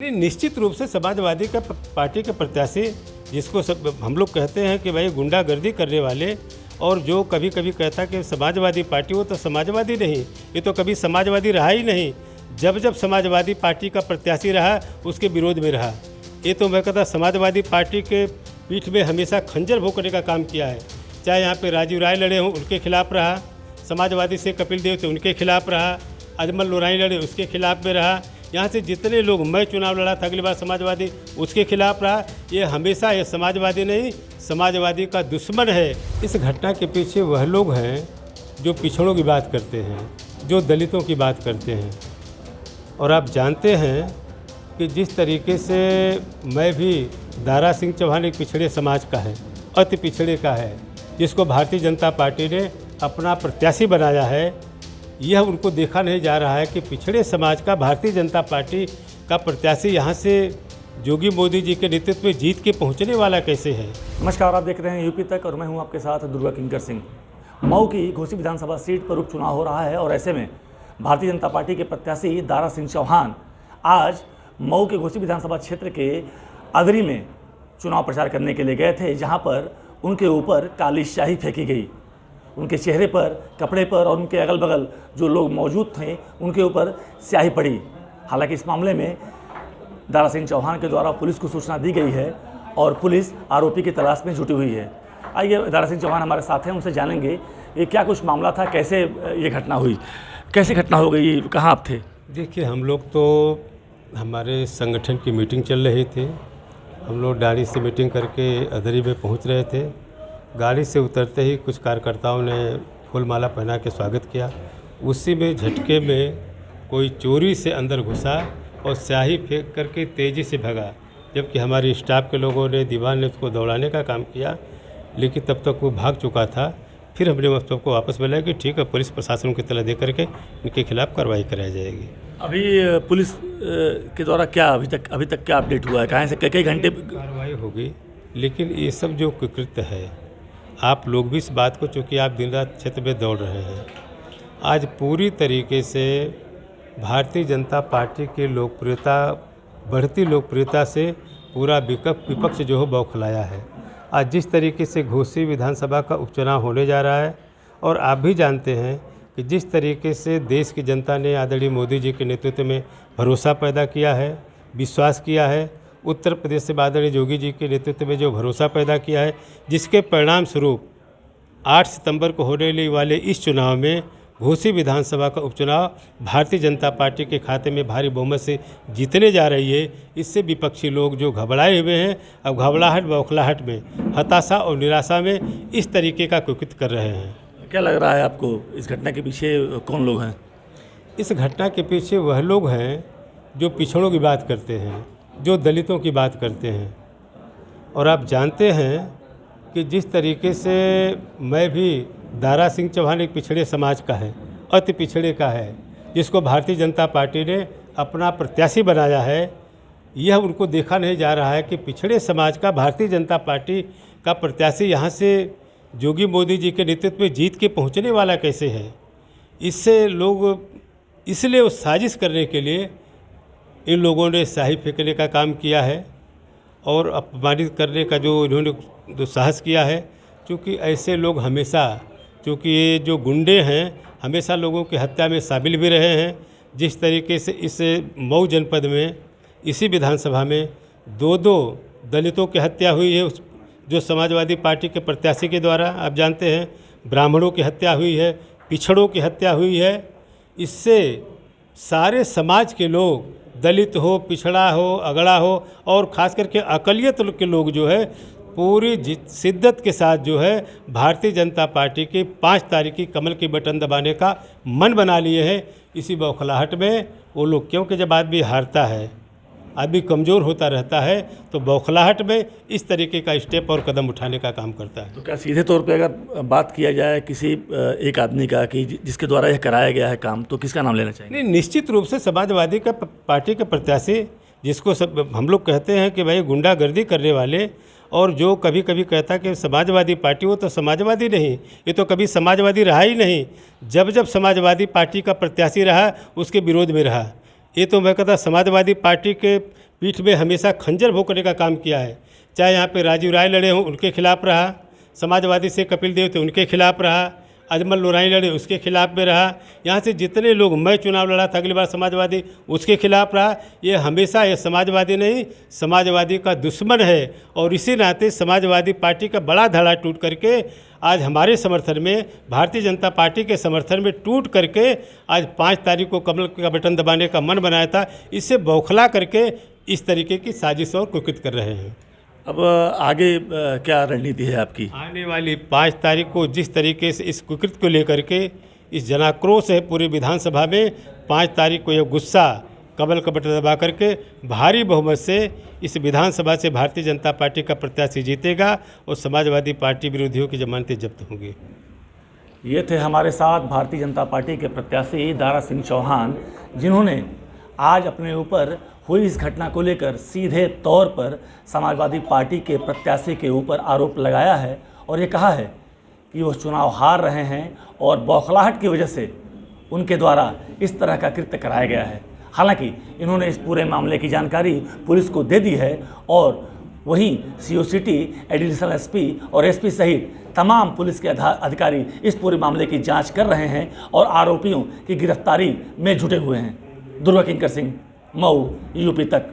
नहीं, निश्चित रूप से समाजवादी का पार्टी के प्रत्याशी जिसको हम लोग कहते हैं कि भाई गुंडागर्दी करने वाले, और जो कभी कभी कहता कि समाजवादी पार्टी, वो तो समाजवादी नहीं, ये तो कभी समाजवादी रहा ही नहीं। जब जब समाजवादी पार्टी का प्रत्याशी रहा उसके विरोध में रहा। ये तो मैं कहता समाजवादी पार्टी के पीठ में हमेशा खंजर भोंकने का काम किया है। चाहे यहाँ पे राजीव राय लड़े हों उनके खिलाफ रहा, समाजवादी से कपिल देव थे उनके खिलाफ रहा, अजमल लोरानी लड़े उसके खिलाफ में रहा, यहाँ से जितने लोग, मैं चुनाव लड़ा था अगली बार समाजवादी उसके खिलाफ रहा। ये हमेशा ये समाजवादी नहीं, समाजवादी का दुश्मन है। इस घटना के पीछे वह लोग हैं जो पिछड़ों की बात करते हैं, जो दलितों की बात करते हैं। और आप जानते हैं कि जिस तरीके से मैं भी, दारा सिंह चौहान एक पिछड़े समाज का है, अति पिछड़े का है, जिसको भारतीय जनता पार्टी ने अपना प्रत्याशी बनाया है। यह उनको देखा नहीं जा रहा है कि पिछड़े समाज का भारतीय जनता पार्टी का प्रत्याशी यहाँ से योगी मोदी जी के नेतृत्व में जीत के पहुँचने वाला कैसे है। नमस्कार, आप देख रहे हैं यूपी तक और मैं हूं आपके साथ दुर्गा किंकर सिंह। मऊ की घोसी विधानसभा सीट पर उपचुनाव हो रहा है और ऐसे में भारतीय जनता पार्टी के प्रत्याशी दारा सिंह चौहान आज मऊ के घोसी विधानसभा क्षेत्र के अदरी में चुनाव प्रचार करने के लिए गए थे, जहाँ पर उनके ऊपर काली स्याही फेंकी गई। उनके चेहरे पर, कपड़े पर और उनके अगल बगल जो लोग मौजूद थे उनके ऊपर स्याही पड़ी। हालांकि इस मामले में दारा सिंह चौहान के द्वारा पुलिस को सूचना दी गई है और पुलिस आरोपी की तलाश में जुटी हुई है। आइए, दारा सिंह चौहान हमारे साथ हैं, उनसे जानेंगे ये क्या कुछ मामला था, कैसे ये घटना हुई, कैसे घटना हो गई, कहाँ आप थे? देखिए, हम लोग तो हमारे संगठन की मीटिंग चल रही थी। हम लोग गाड़ी से मीटिंग करके अदरी में पहुंच रहे थे। गाड़ी से उतरते ही कुछ कार्यकर्ताओं ने फूल माला पहना के स्वागत किया। उसी में झटके में कोई चोरी से अंदर घुसा और स्याही फेंक करके तेज़ी से भगा, जबकि हमारे स्टाफ के लोगों ने, दीवान ने उसको दौड़ाने का काम किया, लेकिन तब तक वो भाग चुका था। फिर हमने उस सबको वापस बुलाया कि ठीक है, पुलिस प्रशासन को इत्तला दे करके इनके खिलाफ कार्रवाई कराई जाएगी। अभी पुलिस के द्वारा क्या अभी तक क्या अपडेट हुआ है? कहाँ से कई घंटे कार्रवाई होगी, लेकिन ये सब जो कुकृत्य है, आप लोग भी इस बात को, चूँकि आप दिन रात क्षेत्र में दौड़ रहे हैं, आज पूरी तरीके से भारतीय जनता पार्टी की लोकप्रियता, बढ़ती लोकप्रियता से पूरा विपक्ष जो है बौखलाया है। आज जिस तरीके से घोसी विधानसभा का उपचुनाव होने जा रहा है, और आप भी जानते हैं कि जिस तरीके से देश की जनता ने आदरणीय मोदी जी के नेतृत्व में भरोसा पैदा किया है, विश्वास किया है, उत्तर प्रदेश से आदरणीय योगी जी के नेतृत्व में जो भरोसा पैदा किया है, जिसके परिणाम स्वरूप 8 सितंबर को होने वाले इस चुनाव में घोसी विधानसभा का उपचुनाव भारतीय जनता पार्टी के खाते में भारी बहुमत से जीतने जा रही है। इससे विपक्षी लोग जो घबराए हुए हैं, अब घबराहट बौखलाहट में, हताशा और निराशा में इस तरीके का कुकृत्य कर रहे हैं। क्या लग रहा है आपको, इस घटना के पीछे कौन लोग हैं? इस घटना के पीछे वह लोग हैं जो पिछड़ों की बात करते हैं, जो दलितों की बात करते हैं। और आप जानते हैं कि जिस तरीके से मैं भी, दारा सिंह चौहान एक पिछड़े समाज का है, अति पिछड़े का है, जिसको भारतीय जनता पार्टी ने अपना प्रत्याशी बनाया है। यह उनको देखा नहीं जा रहा है कि पिछड़े समाज का भारतीय जनता पार्टी का प्रत्याशी यहाँ से योगी मोदी जी के नेतृत्व में जीत के पहुँचने वाला कैसे है। इससे लोग, इसलिए वो साजिश करने के लिए इन लोगों ने स्याही फेंकने का काम किया है और अपमानित करने का जो इन्होंने जो साहस किया है। क्योंकि ऐसे लोग हमेशा, क्योंकि ये जो गुंडे हैं, हमेशा लोगों की हत्या में शामिल भी रहे हैं। जिस तरीके से इस मऊ जनपद में, इसी विधानसभा में 2 दलितों की हत्या हुई है, जो समाजवादी पार्टी के प्रत्याशी के द्वारा, आप जानते हैं, ब्राह्मणों की हत्या हुई है, पिछड़ों की हत्या हुई है। इससे सारे समाज के लोग, दलित हो, पिछड़ा हो, अगड़ा हो, और ख़ास करके अक़लियत के लोग जो है पूरी शिद्दत के साथ जो है भारतीय जनता पार्टी की 5 तारीख की कमल की बटन दबाने का मन बना लिए हैं। इसी बौखलाहट में वो लोग, क्योंकि जब आदमी हारता है, आदमी कमज़ोर होता रहता है, तो बौखलाहट में इस तरीके का स्टेप और कदम उठाने का काम करता है। तो क्या सीधे तौर पे अगर बात किया जाए किसी एक आदमी का कि जिसके द्वारा यह कराया गया है काम, तो किसका नाम लेना चाहिए? नहीं, निश्चित रूप से समाजवादी का पार्टी के प्रत्याशी, जिसको हम लोग कहते हैं कि भाई गुंडागर्दी करने वाले, और जो कभी कभी कहता कि समाजवादी पार्टी, वो तो समाजवादी नहीं, ये तो कभी समाजवादी रहा ही नहीं। जब जब समाजवादी पार्टी का प्रत्याशी रहा उसके विरोध में रहा। ये तो मैं कहता समाजवादी पार्टी के पीठ में हमेशा खंजर भोंकने का काम किया है। चाहे यहाँ पे राजीव राय लड़े हों, उनके खिलाफ रहा, समाजवादी से कपिल देव थे, उनके खिलाफ रहा, अजमल लोराई लड़े, उसके खिलाफ में रहा, यहाँ से जितने लोग, मैं चुनाव लड़ा था अगली बार समाजवादी, उसके खिलाफ रहा। ये हमेशा ये समाजवादी नहीं, समाजवादी का दुश्मन है। और इसी नाते समाजवादी पार्टी का बड़ा धड़ा टूट करके आज हमारे समर्थन में, भारतीय जनता पार्टी के समर्थन में टूट करके आज 5 तारीख को कमल का बटन दबाने का मन बनाया था। इससे बौखला करके इस तरीके की साजिश और कुकृत कर रहे हैं। अब आगे क्या रणनीति है आपकी? आने वाली 5 तारीख को जिस तरीके से इस कुकृत को लेकर के इस जनाक्रोश है पूरी विधानसभा में, 5 तारीख को यह गुस्सा कमल का बटन दबा करके भारी बहुमत से इस विधानसभा से भारतीय जनता पार्टी का प्रत्याशी जीतेगा और समाजवादी पार्टी विरोधियों की जमानतें जब्त होंगी। ये थे हमारे साथ भारतीय जनता पार्टी के प्रत्याशी दारा सिंह चौहान, जिन्होंने आज अपने ऊपर हुई इस घटना को लेकर सीधे तौर पर समाजवादी पार्टी के प्रत्याशी के ऊपर आरोप लगाया है और ये कहा है कि वो चुनाव हार रहे हैं और बौखलाहट की वजह से उनके द्वारा इस तरह का कृत्य कराया गया है। हालांकि इन्होंने इस पूरे मामले की जानकारी पुलिस को दे दी है और वहीं सीओसीटी, एडिशनल एसपी और एसपी सहित तमाम पुलिस के अधिकारी इस पूरे मामले की जांच कर रहे हैं और आरोपियों की गिरफ्तारी में जुटे हुए हैं। दुर्गा किंकर सिंह, मऊ, यूपी तक।